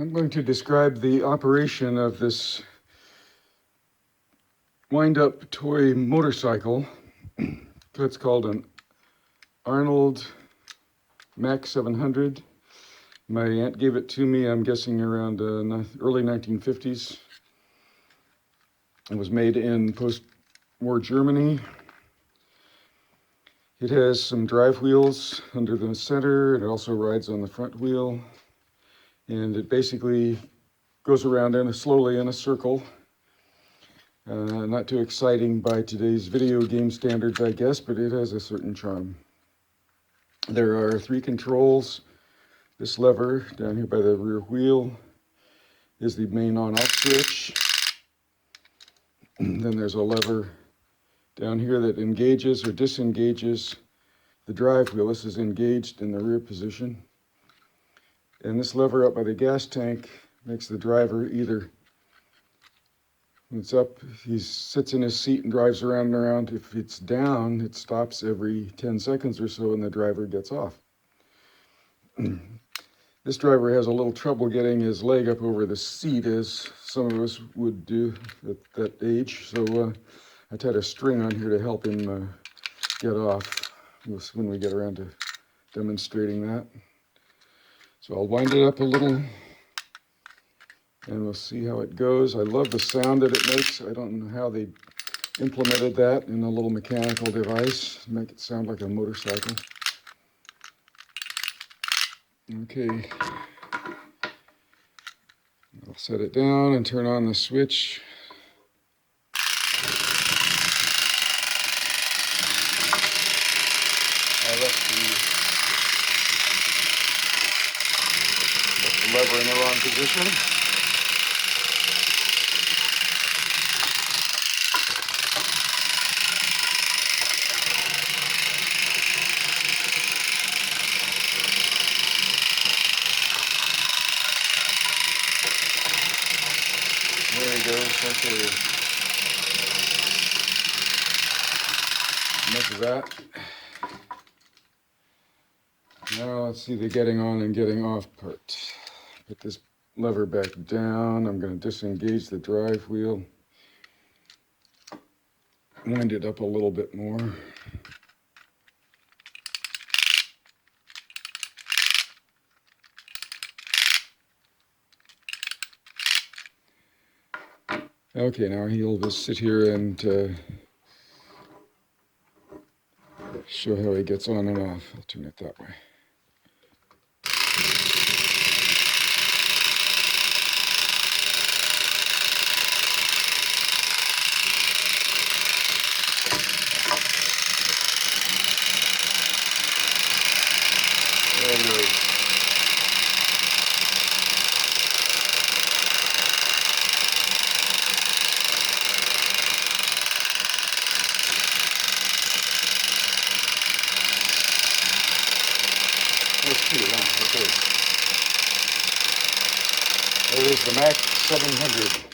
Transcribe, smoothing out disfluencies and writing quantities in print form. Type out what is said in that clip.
I'm going to describe the operation of this wind-up toy motorcycle. It's called an Arnold Mac 700. My aunt gave it to me, I'm guessing around early 1950s. It was made in post-war Germany. It has some drive wheels under the center. It also rides on the front wheel. And it basically goes around slowly in a circle. Not too exciting by today's video game standards, I guess, but it has a certain charm. There are 3 controls. This lever down here by the rear wheel is the main on-off switch. Then there's a lever down here that engages or disengages the drive wheel. This is engaged in the rear position. And this lever up by the gas tank makes the driver either, when it's up, he sits in his seat and drives around and around. If it's down, it stops every 10 seconds or so and the driver gets off. This driver has a little trouble getting his leg up over the seat, as some of us would do at that age. So I tied a string on here to help him get off when we get around to demonstrating that. So I'll wind it up a little and we'll see how it goes. I love the sound that it makes. I don't know how they implemented that in a little mechanical device to make it sound like a motorcycle. Okay. I'll set it down and turn on the switch. I left the lever in the wrong position. There he goes. Okay. Enough of that. Now let's see the getting on and getting off part. Put this lever back down. I'm going to disengage the drive wheel. Wind it up a little bit more. Okay, now he'll just sit here and show how he gets on and off. I'll turn it that way. There he goes. That's cute, huh? Okay. There is the Mac 700.